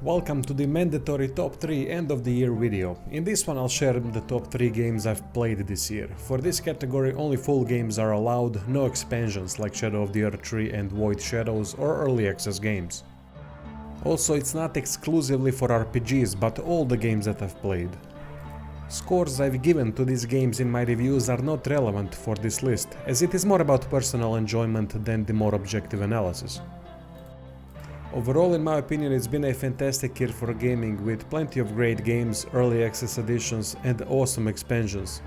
Welcome to the mandatory top 3 end of the year video. In this one I'll share the top 3 games I've played this year. For this category only full games are allowed, no expansions like Shadow of the Earth 3 and Void Shadows or early access games. Also, it's not exclusively for RPGs, but all the games that I've played. Scores I've given to these games in my reviews are not relevant for this list, as it is more about personal enjoyment than the more objective analysis. Overall, in my opinion, it's been a fantastic year for gaming, with plenty of great games, early access editions and awesome expansions.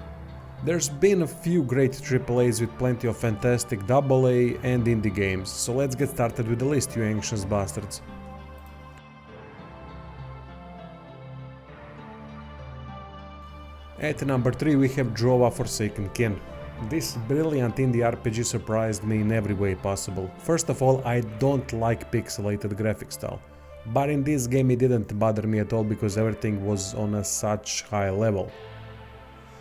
There's been a few great AAAs with plenty of fantastic AA and indie games, so let's get started with the list, you anxious bastards. At number 3 we have Drova Forsaken Kin. This brilliant indie RPG surprised me in every way possible. First of all, I don't like pixelated graphic style, but in this game it didn't bother me at all because everything was on a such high level.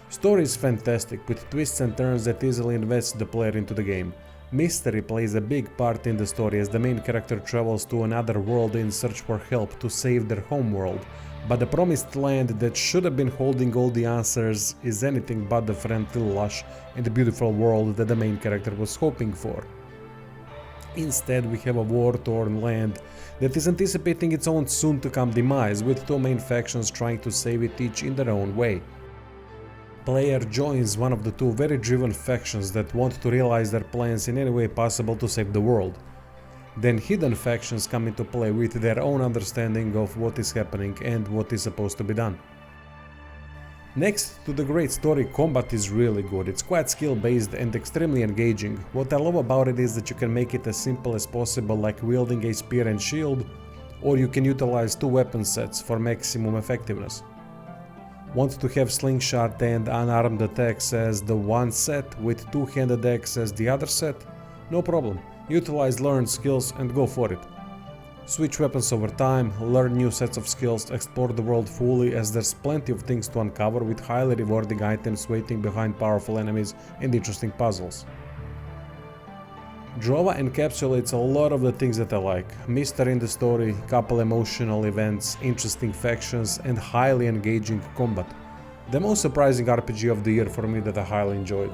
Story is fantastic, with twists and turns that easily invest the player into the game. Mystery plays a big part in the story as the main character travels to another world in search for help to save their home world. But the promised land that should have been holding all the answers is anything but the friendly, lush and beautiful world that the main character was hoping for. Instead, we have a war-torn land that is anticipating its own soon-to-come demise, with two main factions trying to save it each in their own way. Player joins one of the two very driven factions that want to realize their plans in any way possible to save the world. Then hidden factions come into play with their own understanding of what is happening and what is supposed to be done. Next to the great story, combat is really good. It's quite skill based and extremely engaging. What I love about it is that you can make it as simple as possible, like wielding a spear and shield, or you can utilize two weapon sets for maximum effectiveness. Want to have slingshot and unarmed attacks as the one set with two-handed axe as the other set? No problem. Utilize learned skills and go for it. Switch weapons over time, learn new sets of skills, explore the world fully, as there's plenty of things to uncover with highly rewarding items waiting behind powerful enemies and interesting puzzles. Drova encapsulates a lot of the things that I like. Mystery in the story, couple emotional events, interesting factions and highly engaging combat. The most surprising RPG of the year for me that I highly enjoyed.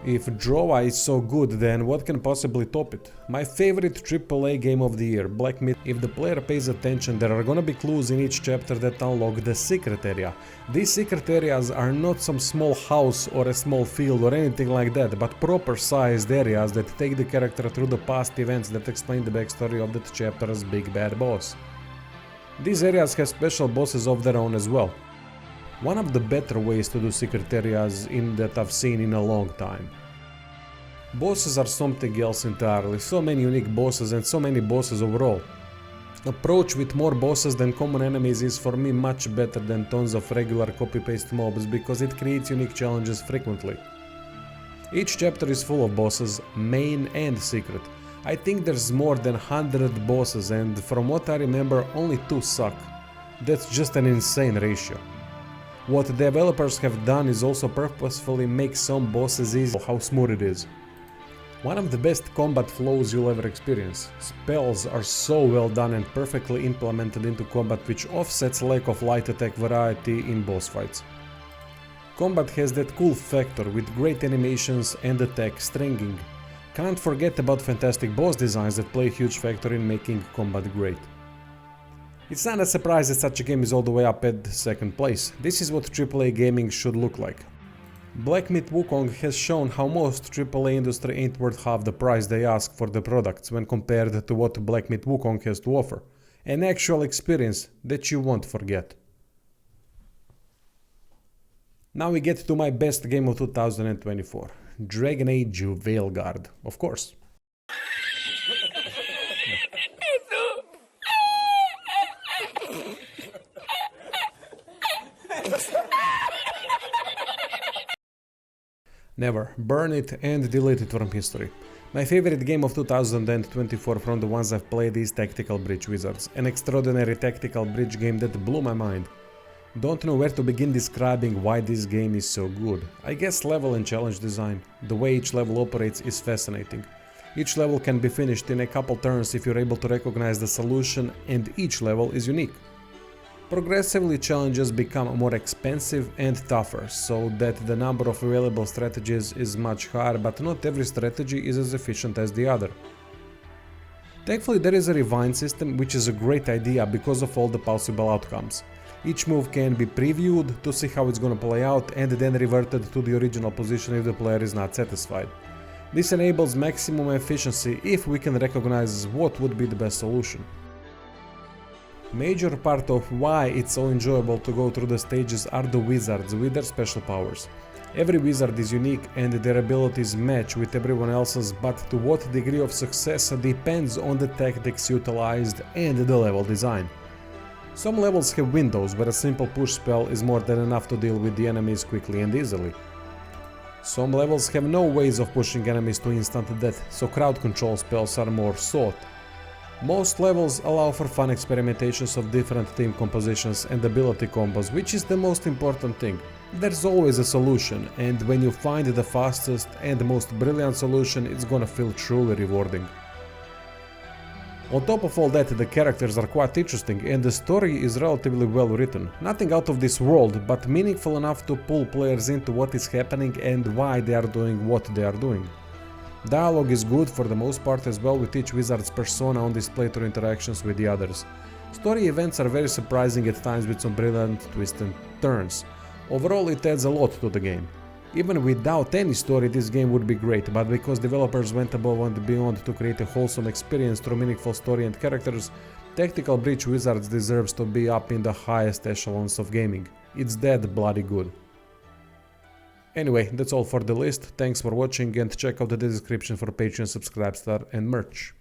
If Drova is so good, then what can possibly top it? My favorite AAA game of the year, Black Myth. If the player pays attention, there are gonna be clues in each chapter that unlock the secret area. These secret areas are not some small house or a small field or anything like that, but proper sized areas that take the character through the past events that explain the backstory of that chapter's big bad boss. These areas have special bosses of their own as well. One of the better ways to do secret areas that I've seen in a long time. Bosses are something else entirely, so many unique bosses and so many bosses overall. Approach with more bosses than common enemies is for me much better than tons of regular copy-paste mobs because it creates unique challenges frequently. Each chapter is full of bosses, main and secret. I think there's more than 100 bosses and from what I remember only 2 suck. That's just an insane ratio. What the developers have done is also purposefully make some bosses easy. How smooth it is. One of the best combat flows you'll ever experience. Spells are so well done and perfectly implemented into combat, which offsets lack of light attack variety in boss fights. Combat has that cool factor with great animations and attack stringing. Can't forget about fantastic boss designs that play a huge factor in making combat great. It's not a surprise that such a game is all the way up at second place. This is what AAA gaming should look like. Black Myth Wukong has shown how most AAA industry ain't worth half the price they ask for the products when compared to what Black Myth Wukong has to offer. An actual experience that you won't forget. Now we get to my best game of 2024. Dragon Age Veilguard, of course. Never. Burn it and delete it from history. My favorite game of 2024 from the ones I've played is Tactical Bridge Wizards, an extraordinary tactical bridge game that blew my mind. Don't know where to begin describing why this game is so good. I guess level and challenge design. The way each level operates is fascinating. Each level can be finished in a couple turns if you're able to recognize the solution, and each level is unique. Progressively, challenges become more expensive and tougher, so that the number of available strategies is much higher, but not every strategy is as efficient as the other. Thankfully, there is a rewind system, which is a great idea because of all the possible outcomes. Each move can be previewed to see how it's gonna play out and then reverted to the original position if the player is not satisfied. This enables maximum efficiency if we can recognize what would be the best solution. Major part of why it's so enjoyable to go through the stages are the wizards with their special powers. Every wizard is unique and their abilities match with everyone else's, but to what degree of success depends on the tactics utilized and the level design. Some levels have windows where a simple push spell is more than enough to deal with the enemies quickly and easily. Some levels have no ways of pushing enemies to instant death, so crowd control spells are more sought. Most levels allow for fun experimentations of different team compositions and ability combos, which is the most important thing. There's always a solution, and when you find the fastest and most brilliant solution, it's gonna feel truly rewarding. On top of all that, the characters are quite interesting and the story is relatively well written. Nothing out of this world, but meaningful enough to pull players into what is happening and why they are doing what they are doing. Dialogue is good for the most part as well, with each wizard's persona on display through interactions with the others. Story events are very surprising at times with some brilliant twists and turns. Overall, it adds a lot to the game. Even without any story, this game would be great, but because developers went above and beyond to create a wholesome experience through meaningful story and characters, Tactical Bridge Wizards deserves to be up in the highest echelons of gaming. It's that bloody good. Anyway, that's all for the list. Thanks for watching and check out the description for Patreon, Subscribestar and merch.